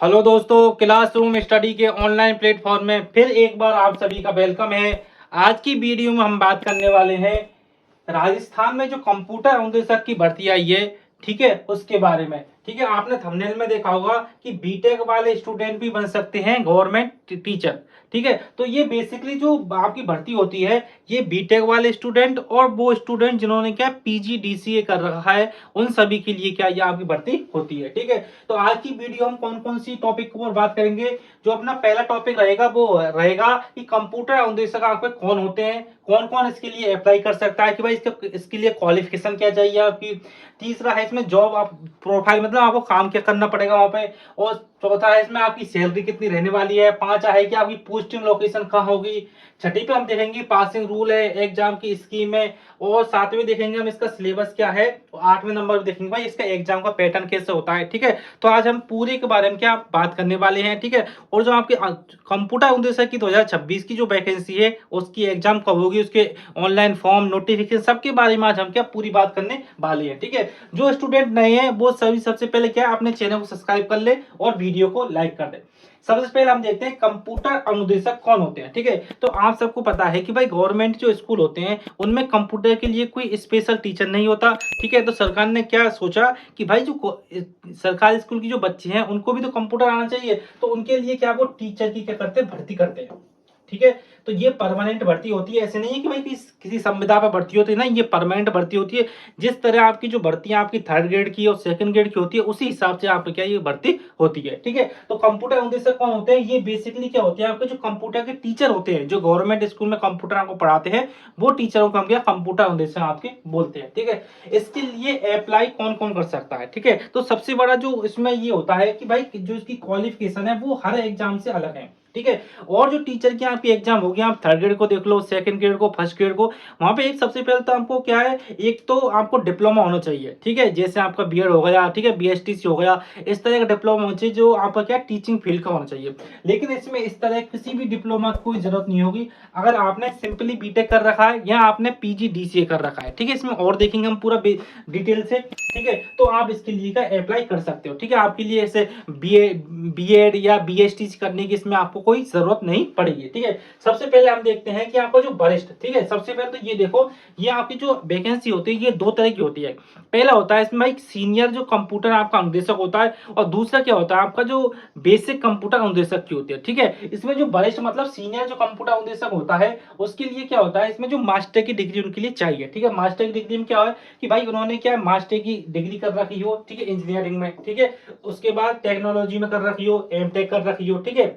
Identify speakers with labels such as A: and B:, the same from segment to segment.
A: Hello दोस्तों, classroom study के online platform में फिर एक बार आप सभी का वेलकम है। आज की वीडियो में हम बात करने वाले हैं राजस्थान में जो कंप्यूटर अनुदेशक की भर्ती आई है, ठीक है, उसके बारे में। ठीक है, आपने थंबनेल में देखा होगा कि बीटेक वाले स्टूडेंट भी बन सकते हैं गवर्नमेंट टीचर। ठीक है, तो ये बेसिकली जो आपकी भर्ती होती है, ये बीटेक वाले स्टूडेंट और वो स्टूडेंट जिन्होंने क्या पीजीडीसीए कर रखा है, उन सभी के लिए क्या ये आपकी भर्ती होती है। ठीक है, तो आज की वीडियो हम कौन कौन सी टॉपिक पर बात करेंगे। जो अपना पहला टॉपिक रहेगा वो रहेगा कि कंप्यूटर अनुदेशक आपके कौन होते हैं, कौन कौन इसके लिए अप्लाई कर सकता है, कि भाई इसके लिए क्वालिफिकेशन क्या चाहिए आपकी। तीसरा है इसमें जॉब आप प्रोफाइल, मतलब आपको काम क्या करना पड़ेगा वहां पे। और चौथा है इसमें आपकी सैलरी कितनी रहने वाली है। पांचवा है कि आपकी पोस्टिंग लोकेशन कहाँ होगी। छठी पे हम देखेंगे पासिंग रूल है, एग्जाम की स्कीम है। और सातवें देखेंगे हम इसका सिलेबस क्या है। और आठवें नंबर पे देखेंगे भाई इसका एग्जाम का पैटर्न कैसे होता है। ठीक है, तो आज हम पूरे के बारे में क्या बात करने वाले हैं। ठीक है, और जो आपके कंप्यूटर अनुदेशक की 2026 की जो वैकेंसी है, उसकी एग्जाम कब होगी, उसके ऑनलाइन फॉर्म नोटिफिकेशन सबके बारे में आज हम क्या पूरी बात करने वाले हैं। ठीक है, जो स्टूडेंट नए हैं वो सभी सबसे पहले क्या अपने चैनल को सब्सक्राइब कर ले और वीडियो को लाइक कर दे। सबसे पहले हम देखते हैं कंप्यूटर अनुदेशक कौन होते हैं। ठीक है, तो आप सबको पता है कि भाई गवर्नमेंट जो स्कूल होते हैं उनमें कंप्यूटर के लिए कोई स्पेशल टीचर नहीं होता। ठीक है, तो सरकार ने क्या सोचा कि भाई जो सरकारी स्कूल की जो बच्चे हैं उनको भी तो कंप्यूटर आना चाहिए, तो उनके लिए क्या वो टीचर की क्या करते हैं, भर्ती करते हैं। ठीक है, तो ये परमानेंट भर्ती होती है, ऐसे नहीं है कि भाई किसी संविदा पर भर्ती होती है ना, ये परमानेंट भर्ती होती है। जिस तरह आपकी जो भर्ती आपकी थर्ड ग्रेड की और सेकंड ग्रेड की होती है, उसी हिसाब से आप क्या ये भर्ती होती है। ठीक है, तो कंप्यूटर अनुदेशक कौन होते हैं, ये बेसिकली क्या होते हैं, आपके जो कंप्यूटर के टीचर होते हैं, जो गवर्नमेंट स्कूल में कंप्यूटर आपको पढ़ाते हैं, वो टीचरों को हम क्या कंप्यूटर अनुदेशक आपके बोलते हैं। ठीक है, इसके लिए अप्लाई कौन कौन कर सकता है। ठीक है, तो सबसे बड़ा जो इसमें ये होता है कि भाई जो इसकी क्वालिफिकेशन है वो हर एग्जाम से अलग है। ठीक है, और जो टीचर की आपकी एग्जाम होगी, आप थर्ड ग्रेड को देख लो, सेकंड ग्रेड को, फर्स्ट ग्रेड को, वहां पे एक सबसे पहले तो आपको क्या है, एक तो आपको डिप्लोमा होना चाहिए। ठीक है, जैसे आपका बीएड हो गया, ठीक है, बीएसटीसी हो गया, इस तरह का डिप्लोमा होना चाहिए जो आपका क्या टीचिंग फील्ड का होना चाहिए। लेकिन इसमें इस तरह किसी भी डिप्लोमा की कोई जरूरत नहीं होगी अगर आपने सिंपली बीटेक कर रखा है या आपने पीजीडीसीए कर रखा है। ठीक है, इसमें और देखेंगे हम पूरा डिटेल से। ठीक है, तो आप इसके लिए का अप्लाई कर सकते हो। ठीक है, आपके लिए ऐसे बीएड या बीएसटी करने की इसमें आपको कोई जरूरत नहीं पड़ेगी। ठीक है, सबसे पहले हम देखते हैं कि आपका जो वरिष्ठ, ठीक है, सबसे पहले तो ये देखो, ये आपकी जो वैकेंसी होती है ये दो तरह की होती है। पहला होता है इसमें एक सीनियर जो कंप्यूटर आपका अनुदेशक होता है, और दूसरा क्या होता है आपका जो बेसिक कंप्यूटर अनुदेशक की होती है। ठीक है, इसमें जो वरिष्ठ मतलब सीनियर जो कंप्यूटर अनुदेशक होता है, उसके लिए क्या होता है, इसमें जो मास्टर की डिग्री उनके लिए चाहिए। ठीक है, मास्टर की डिग्री में क्या है कि भाई उन्होंने क्या मास्टर की डिग्री कर रखी हो, ठीक है, इंजीनियरिंग में। ठीक है, उसके बाद टेक्नोलॉजी में कर रखी हो, एमटेक कर रखी हो। ठीक है,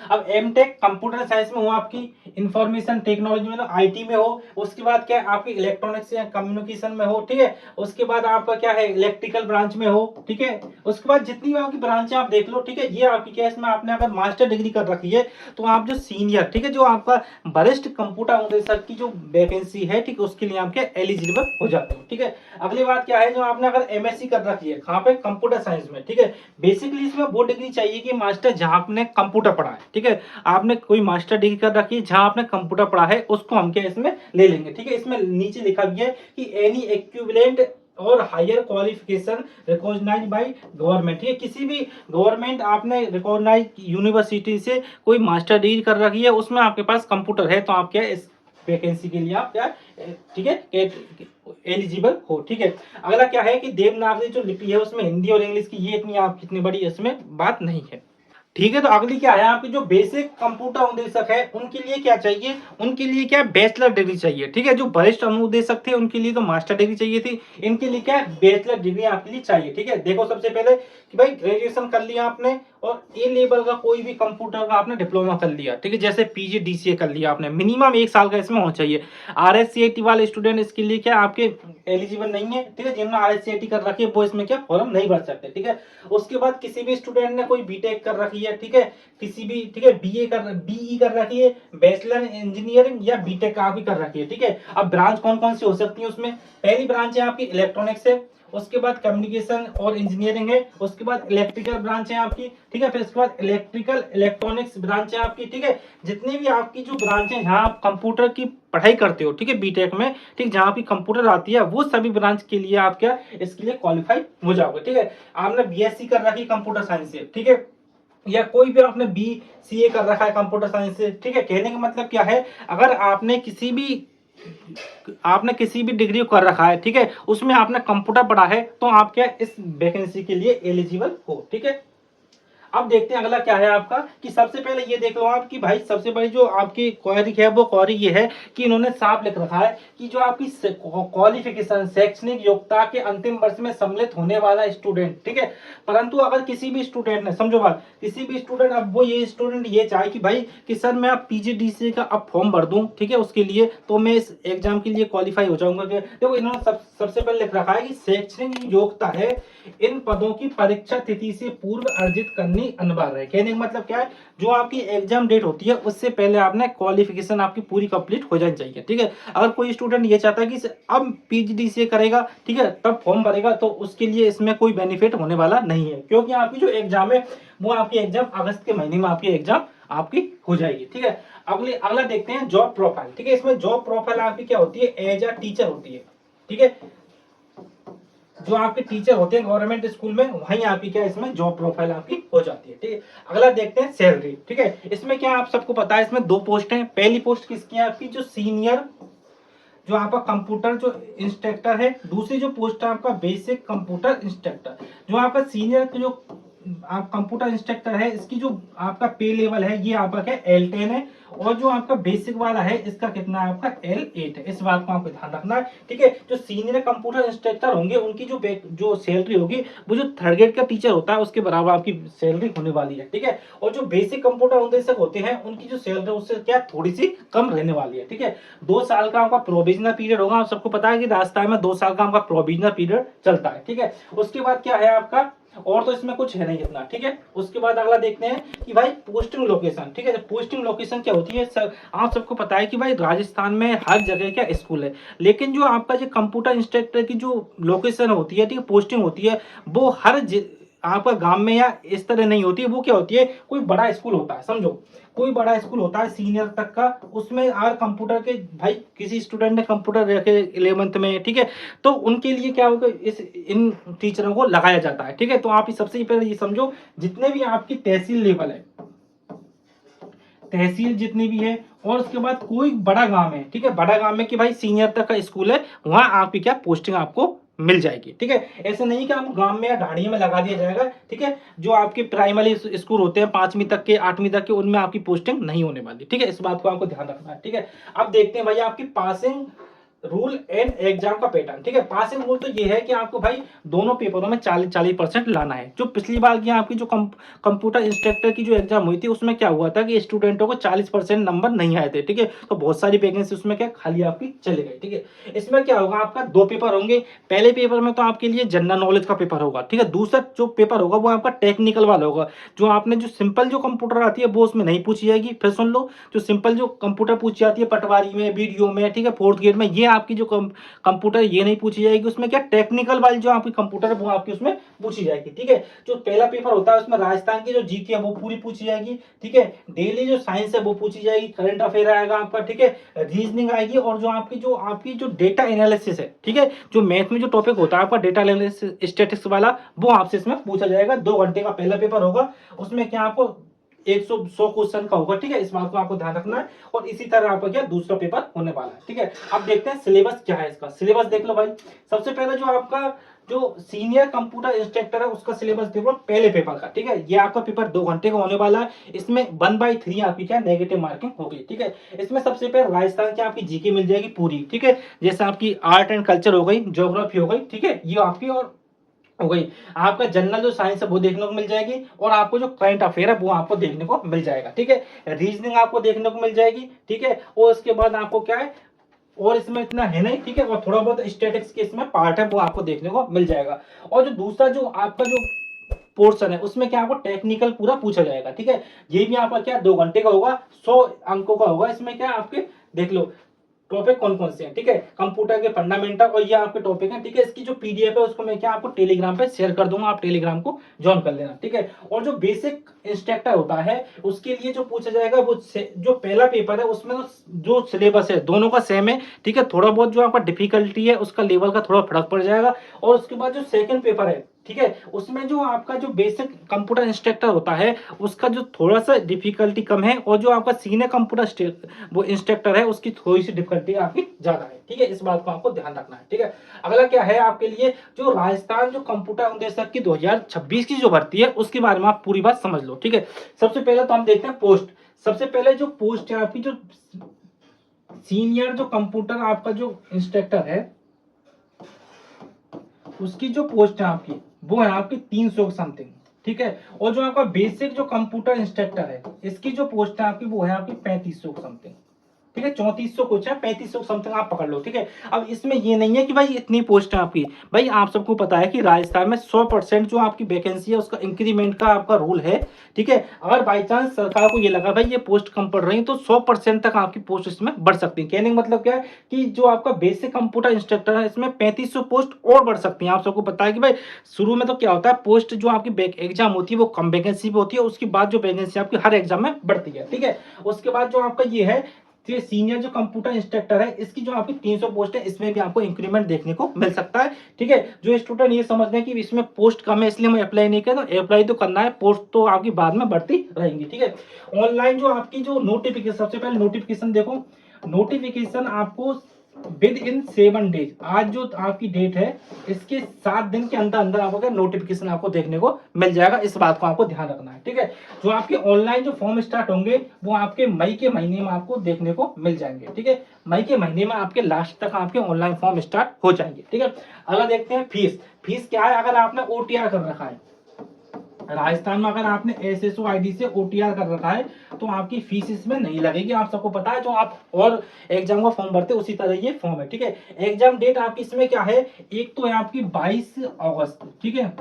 A: अब एमटेक कंप्यूटर साइंस में हो, आपकी इंफॉर्मेशन टेक्नोलॉजी में, आईटी में हो, उसके बाद क्या है आपकी इलेक्ट्रॉनिक्स या कम्युनिकेशन में हो। ठीक है, उसके बाद आपका क्या है इलेक्ट्रिकल ब्रांच में हो। ठीक है, उसके बाद जितनी भी आपकी ब्रांच है आप देख लो। ठीक है, ये आपकी क्या है, इसमें आपने अगर मास्टर डिग्री कर रखी है तो आप जो सीनियर, ठीक है, जो आपका वरिष्ठ कंप्यूटर अनुदेशक की जो वैकेंसी है, ठीक है, उसके लिए आप क्या एलिजिबल हो जाते हो। ठीक है, अगली बात क्या है, जो आपने अगर एमएससी कर रखी है कहाँ पे, कंप्यूटर साइंस में। ठीक है, बेसिकली इसमें वो डिग्री चाहिए कि मास्टर जहां आपने कंप्यूटर पढ़ा है। ठीक है, आपने कोई मास्टर डिग्री कर रखी है जहां आपने कंप्यूटर पढ़ा है, उसको हम क्या इसमें ले लेंगे। ठीक है, इसमें नीचे लिखा भी है कि एनी इक्विवेलेंट और higher qualification recognised by government. ठीक है, किसी भी गवर्नमेंट आपने रिकॉग्नाइज यूनिवर्सिटी से कोई मास्टर डिग्री कर रखी है, उसमें आपके पास कंप्यूटर है, तो आप क्या इस वैकेंसी के लिए आप क्या, ठीक है, एलिजिबल हो। ठीक है, अगला क्या है कि देवनागरी जो लिपि है उसमें हिंदी और इंग्लिश की ये इतनी आप कितनी बड़ी इसमें बात नहीं है। ठीक है, तो अगली क्या है आपकी जो बेसिक कंप्यूटर अनुदेशक है उनके लिए क्या चाहिए, उनके लिए क्या बैचलर डिग्री चाहिए। ठीक है, जो वरिष्ठ अनुदेशक थे उनके लिए तो मास्टर डिग्री चाहिए थी, इनके लिए क्या बैचलर डिग्री आपके लिए चाहिए। ठीक है, देखो सबसे पहले कि भाई ग्रेजुएशन कर लिया आपने और ए लेवल का कोई भी कंप्यूटर का आपने डिप्लोमा कर लिया। ठीक है, जैसे पीजीडीसीए कर लिया आपने, मिनिमम 1 साल का इसमें होना चाहिए। आरएससीआईटी वाले स्टूडेंट इसके लिए क्या आपके एलिजिबल नहीं है। ठीक है, जिन्होंने आरएससीआईटी कर रखी है वो इसमें क्या फॉर्म नहीं भर सकते। ठीक है, उसके बाद किसी भी स्टूडेंट ने कोई बीटेक कर रखी है, ठीक है, किसी भी, ठीक है, बीई कर रखी है, बैचलर इंजीनियरिंग या बीटेक का भी कर रखी है। ठीक है, अब ब्रांच कौन कौन सी हो सकती है उसमें, पहली ब्रांच है आपकी इलेक्ट्रॉनिक्स है, उसके बाद कम्युनिकेशन और इंजीनियरिंग है, उसके बाद इलेक्ट्रिकल ब्रांच है आपकी। ठीक है, फिर उसके बाद इलेक्ट्रिकल इलेक्ट्रॉनिक्स ब्रांच है आपकी। ठीक है, जितनी भी आपकी जो ब्रांच है जहाँ आप कंप्यूटर की पढ़ाई करते हो, ठीक है, बीटेक में, ठीक, जहाँ आपकी कंप्यूटर आती है, वो सभी ब्रांच के लिए आप क्या इसके लिए क्वालिफाई हो जाओगे। ठीक है, आपने बीएससी कर रखी कंप्यूटर साइंस से। ठीक है, या कोई भी आपने BCA कर रखा है कंप्यूटर साइंस से, ठीक है। कहने का मतलब क्या है, अगर आपने किसी भी डिग्री कर रखा है, ठीक है, उसमें आपने कंप्यूटर पढ़ा है, तो आप क्या इस वैकेंसी के लिए एलिजिबल हो, ठीक है। अब देखते हैं अगला क्या है आपका, कि सबसे पहले ये देख लो आप कि भाई सबसे बड़ी जो आपकी क्वेरी है वो क्वेरी ये है कि इन्होंने साफ लिख रखा है कि जो आपकी क्वालिफिकेशन शैक्षणिक योग्यता के अंतिम वर्ष में सम्मिलित होने वाला स्टूडेंट, ठीक है। परंतु अगर किसी भी स्टूडेंट ने, समझो बात, किसी भी स्टूडेंट, अब वो ये स्टूडेंट ये चाहे कि भाई कि सर मैं अब PGDCA का अब फॉर्म भर दूं, ठीक है, उसके लिए तो मैं इस एग्जाम के लिए क्वालिफाई हो जाऊंगा। देखो इन्होंने सबसे पहले लिख रखा है कि शैक्षणिक योग्यता है इन पदों की परीक्षा तिथि से पूर्व अर्जित करनी अनिवार्य है। कहने का मतलब क्या है, जो आपकी एग्जाम डेट होती है उससे पहले आपने क्वालिफिकेशन आपकी पूरी कंप्लीट हो जानी चाहिए, ठीक है। अगर कोई स्टूडेंट ये चाहता है कि अब PGDCA करेगा, ठीक है, तब फॉर्म भरेगा, तो उसके लिए इसमें कोई बेनिफिट होने वाला नहीं है, क्योंकि आपकी जो एग्जाम है वो आपकी एग्जाम अगस्त के महीने में आपकी एग्जाम आपकी हो जाएगी, ठीक है। अगला देखते हैं जॉब प्रोफाइल, ठीक है। इसमें जॉब प्रोफाइल आपकी क्या होती है, एज अ टीचर होती है, ठीक है। जो आपके टीचर होते हैं गवर्नमेंट स्कूल में, वहीं आपकी क्या इसमें जॉब प्रोफाइल आपकी हो जाती है, ठीक है। अगला देखते हैं सैलरी, ठीक है। इसमें क्या आप सबको पता है, इसमें 2 पोस्ट हैं। पहली पोस्ट किसकी है आपकी, जो सीनियर, जो आपका कंप्यूटर जो इंस्ट्रक्टर है। दूसरी जो पोस्ट है आपका बेसिक कंप्यूटर इंस्ट्रक्टर। जो आपका सीनियर जो आप कंप्यूटर इंस्ट्रक्टर है, इसकी जो आपका पे लेवल है ये आपका क्या L10 है, और जो आपका बेसिक वाला है इसका कितना है आपका L8 है। इस बात को आपको ध्यान रखना है, ठीक है। जो सीनियर कंप्यूटर इंस्ट्रक्टर होंगे उनकी जो सैलरी होगी वो जो थर्ड ग्रेड का टीचर होता है उसके बराबर आपकी सैलरी होने वाली है, ठीक है। और जो बेसिक कंप्यूटर उद्देश्यक होते हैं उनकी जो सैलरी उससे क्या थोड़ी सी कम रहने वाली है, ठीक है। 2 साल का आपका प्रोविजनल पीरियड होगा। आप सबको पता है कि राजस्थान में 2 साल का आपका प्रोविजनल पीरियड चलता है, ठीक है। उसके बाद क्या है आपका, और तो इसमें कुछ है नहीं इतना, ठीक है। उसके बाद अगला देखते हैं कि भाई पोस्टिंग लोकेशन, ठीक है। पोस्टिंग लोकेशन क्या होती है, आप सबको पता है कि भाई राजस्थान में हर जगह क्या स्कूल है, लेकिन जो आपका जो कंप्यूटर इंस्ट्रक्टर की जो लोकेशन होती है, ठीक है, पोस्टिंग होती है, वो आपका गांव में या इस तरह नहीं होती है। वो क्या होती है, कोई बड़ा स्कूल होता है, समझो कोई बड़ा स्कूल होता है सीनियर तक का, उसमें आर कंप्यूटर के भाई किसी स्टूडेंट ने कंप्यूटर रखे 11th में, ठीक है, तो उनके लिए क्या होगा, इन टीचरों को लगाया जाता है, ठीक है। तो आप सबसे पहले ये समझो, जितने भी आपकी तहसील लेवल है, तहसील जितनी भी है, और उसके बाद कोई बड़ा गांव है, ठीक है, बड़ा गांव में कि भाई सीनियर तक का स्कूल है, वहां आपकी क्या पोस्टिंग आपको मिल जाएगी, ठीक है। ऐसे नहीं कि आपको गांव में या ढाणियों में लगा दिया जाएगा, ठीक है। जो आपके प्राइमरी स्कूल होते हैं 5वीं तक के 8वीं तक के, उनमें आपकी पोस्टिंग नहीं होने वाली, ठीक है। इस बात को आपको ध्यान रखना है, ठीक है। अब देखते हैं भैया आपकी पासिंग रूल एंड एग्जाम का पैटर्न, ठीक है। पासिंग रूल तो ये है कि आपको भाई दोनों पेपरों में 40% लाना है। जो पिछली बार की आपकी जो कंप्यूटर इंस्ट्रक्टर की जो एग्जाम हुई थी उसमें क्या हुआ था कि स्टूडेंटों को 40% नंबर नहीं आए थे, ठीक है। तो बहुत सारी वैकेंसी उसमें क्या खाली आपकी चली गई, ठीक है। इसमें क्या होगा, आपका 2 पेपर होंगे। पहले पेपर में तो आपके लिए जनरल नॉलेज का पेपर होगा, ठीक है। दूसरा जो पेपर होगा वो आपका टेक्निकल वाला होगा। जो आपने जो सिंपल जो कंप्यूटर आती है वो उसमें नहीं पूछी जाएगी। फिर सुन लो, जो सिंपल जो कंप्यूटर पूछी जाती है पटवारी में, वीडियो में, ठीक है, 4th ग्रेड में, ये आपकी जो कंप्यूटर ये नहीं पूछी जाएगी। उसमें क्या टेक्निकल वाली जो आपकी कंप्यूटर है वो आपकी उसमें पूछी जाएगी, ठीक है। जो पहला पेपर होता है उसमें राजस्थान की जो जीके है वो पूरी पूछी जाएगी, ठीक है। डेली जो साइंस है वो पूछी जाएगी, करंट अफेयर आएगा आपका, ठीक है, रीजनिंग आएगी, और जो आपकी जो डेटा एनालिसिस है, ठीक है, जो मैथ में जो टॉपिक होता है आपका डेटा एनालिसिस स्टैटिस्टिक्स वाला, वो आपसे इसमें पूछा जाएगा। 2 घंटे का पहला पेपर होगा। उसमें क्या आपको 100 क्वेश्चन का होगा, ठीक है। इस बात को आपको ध्यान रखना है। और इसी तरह आपका क्या दूसरा पेपर होने वाला है, ठीक है। अब देखते हैं सिलेबस क्या है इसका। सिलेबस देख लो भाई। सबसे पहले जो आपका जो सीनियर कंप्यूटर इंस्ट्रक्टर है उसका सिलेबस देखो पहले पेपर का, ठीक है। ये आपका पेपर 2 घंटे का होने वाला है। इसमें 1/3 आपकी क्या नेगेटिव मार्किंग होगी, ठीक है। इसमें सबसे पहले राजस्थान की आपकी जीके मिल जाएगी पूरी, ठीक है। जैसे आपकी आर्ट एंड कल्चर हो गई, ज्योग्राफी हो गई, ठीक है, ये आपकी और हो गई। आपका जनरल जो साइंस है वो देखने को मिल जाएगी, और आपको जो करंट अफेयर है वो आपको देखने को मिल जाएगा, ठीक है। रीजनिंग आपको देखने को मिल जाएगी, ठीक है। और उसके बाद आपको क्या है, और इसमें इतना है नहीं, ठीक है, और थोड़ा बहुत स्टैटिक्स के इसमें पार्ट है वो आपको देखने को मिल जाएगा। और जो दूसरा जो आपका जो पोर्शन है उसमें क्या आपको टेक्निकल पूरा पूछा जाएगा, ठीक है। ये भी आपका क्या 2 घंटे का होगा, 100 अंकों का होगा। इसमें क्या आपके देख लो टॉपिक कौन कौन से हैं, ठीक है। कंप्यूटर के फंडामेंटल, और ये आपके टॉपिक हैं, ठीक है। इसकी जो पीडीएफ है उसको मैं क्या आपको टेलीग्राम पे शेयर कर दूंगा, आप टेलीग्राम को ज्वाइन कर लेना, ठीक है। और जो बेसिक इंस्ट्रक्टर होता है उसके लिए जो पूछा जाएगा वो जो पहला पेपर है उसमें जो सिलेबस है दोनों का सेम है, ठीक है। थोड़ा बहुत जो आपका डिफिकल्टी है उसका लेवल का थोड़ा फर्क पड़ जाएगा। और उसके बाद जो सेकंड पेपर है ठीक है। उसमें जो आपका जो बेसिक कंप्यूटर इंस्ट्रक्टर होता है उसका जो थोड़ा सा डिफिकल्टी कम है, और जो आपका सीनियर कंप्यूटर वो इंस्ट्रक्टर है उसकी थोड़ी सी डिफिकल्टी आपकी ज्यादा है। ठीक है, इस बात को आपको ध्यान रखना है। ठीक है, अगला क्या है आपके लिए, जो राजस्थान जो कंप्यूटर अनुदेशक की 2026 की जो भर्ती है उसके बारे में आप पूरी बात समझ लो। ठीक है, सबसे पहले तो हम देखते हैं पोस्ट। सबसे पहले जो पोस्ट है आपकी, जो सीनियर जो कंप्यूटर आपका जो इंस्ट्रक्टर है उसकी जो पोस्ट है आपकी वो है आपकी 300 समथिंग। ठीक है, और जो आपका बेसिक जो कंप्यूटर इंस्ट्रक्टर है इसकी जो पोस्ट है आपकी वो है आपकी 3500 समथिंग। ठीक है, 3400 कुछ है, 3500 समथिंग आप पकड़ लो। ठीक है, अब इसमें ये नहीं है कि भाई इतनी पोस्ट है आपकी, भाई आप सबको पता है कि राजस्थान में 100% जो आपकी वैकेंसी है उसका इंक्रीमेंट का आपका रूल है। ठीक है, अगर बाई चांस सरकार को ये लगा भाई ये पोस्ट कम पड़ रही है तो 100% तक आपकी पोस्ट इसमें बढ़ सकती है। कहने का मतलब क्या है कि जो आपका बेसिक कंप्यूटर इंस्ट्रक्टर है इसमें 3500 पोस्ट और बढ़ सकती है। आप सबको पता है कि भाई शुरू में तो क्या होता है, पोस्ट जो आपकी एग्जाम होती है वो कम वैकेंसी पे होती है, उसके बाद जो वैकेंसी आपकी हर एग्जाम में बढ़ती है। ठीक है, उसके बाद जो आपका ये है, तो ये सीनियर जो कंप्यूटर इंस्ट्रक्टर है इसकी जो आपकी 300 पोस्ट है इसमें भी आपको इंक्रीमेंट देखने को मिल सकता है। ठीक है, जो स्टूडेंट ये समझते हैं कि इसमें पोस्ट कम है इसलिए हम अप्लाई नहीं करें, तो अप्लाई तो करना है, पोस्ट तो आपकी बाद में बढ़ती रहेंगी। ठीक है, ऑनलाइन जो आपकी जो नोटिफिकेशन, सबसे पहले नोटिफिकेशन देखो, नोटिफिकेशन आपको विद इन 7 डेज, आज जो आपकी डेट है इसके 7 दिन के अंदर अंदर आपको नोटिफिकेशन आपको देखने को मिल जाएगा। इस बात को आपको ध्यान रखना है। ठीक है, जो आपके ऑनलाइन जो फॉर्म स्टार्ट होंगे वो आपके मई के महीने में आपको देखने को मिल जाएंगे। ठीक है, मई के महीने में आपके लास्ट तक आपके ऑनलाइन फॉर्म स्टार्ट हो जाएंगे। ठीक है, अगर देखते हैं फीस, फीस क्या है, अगर आपने ओटीआर कर रखा है राजस्थान में, अगर आपने एसएसओ आईडी से ओटीआर कर रखा है तो आपकी फीस इसमें नहीं लगेगी। आप सबको पता है, जो आप और एग्जाम का फॉर्म भरते उसी तरह ये फॉर्म है। ठीक है, एग्जाम डेट आपकी इसमें क्या है, एक तो है आपकी 22 अगस्त, ठीक है,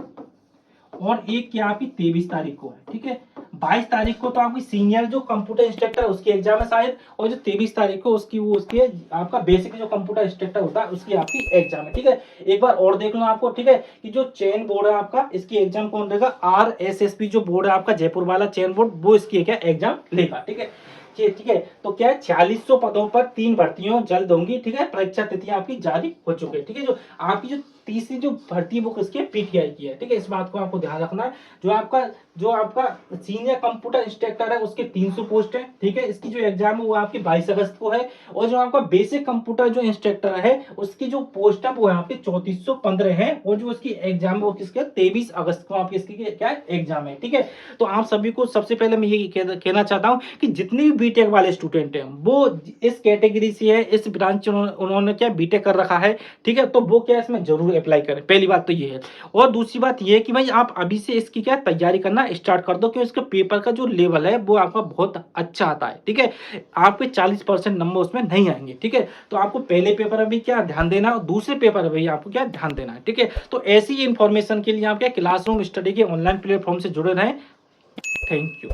A: और एक क्या आपकी 23 तारीख को है। ठीक है, 22 तारीख को तो आपकी सीनियर जो कंप्यूटर इंस्ट्रक्टर है उसकी एग्जाम है शायद, और जो 23 तारीख को उसकी आपका बेसिक जो कंप्यूटर इंस्ट्रक्टर होता है उसकी आपकी एग्जाम है। ठीक है, एक बार और देख लो आपको। ठीक है, कि जो चेन बोर्ड है आपका इसकी एग्जाम कौन देगा, RSSB जो बोर्ड है आपका जयपुर वाला चेन बोर्ड, वो इसकी क्या एग्जाम लेगा। ठीक है, ठीक है, तो क्या है 4600 पदों पर 3 भर्तियों जल्द होंगी। ठीक है, परीक्षा तिथियां आपकी जारी हो चुकी है। ठीक है, जो आपकी जो तीसरी जो भर्ती है वो किसकी, पीटीआई की है। ठीक है, इस बात को आपको ध्यान रखना है। जो आपका सीनियर कंप्यूटर इंस्ट्रक्टर है उसके 300 पोस्ट है। ठीक है, इसकी जो एग्जाम है वो आपकी 22 अगस्त को है, और जो आपका बेसिक कंप्यूटर जो इंस्ट्रक्टर है उसकी जो पोस्ट है वो यहाँ पे 3415 है, और जो उसकी एग्जाम है वो किसके 23 अगस्त को आपकी इसकी क्या एग्जाम है। ठीक है, तो आप सभी को सबसे पहले मैं ये कहना चाहता हूँ कि जितने भी बीटेक वाले स्टूडेंट हैं वो इस कैटेगरी से है, इस ब्रांच उन्होंने क्या बीटेक कर रखा है। ठीक है, तो वो क्या इसमें जरूर अप्लाई करें, पहली बात तो ये है। और दूसरी बात ये है कि भाई आप अभी से इसकी क्या तैयारी करना स्टार्ट कर दो, क्योंकि इसके पेपर का जो लेवल है वो आपका बहुत अच्छा आता है। ठीक है, आपके 40% नंबर उसमें नहीं आएंगे। ठीक है, तो आपको पहले पेपर अभी क्या ध्यान देना है और दूसरे पेपर अभी आपको क्या ध्यान देना है। ठीक है, तो ऐसी इंफॉर्मेशन के लिए आप क्या क्लासरूम स्टडी के ऑनलाइन प्लेटफॉर्म से जुड़े रहें। Thank you.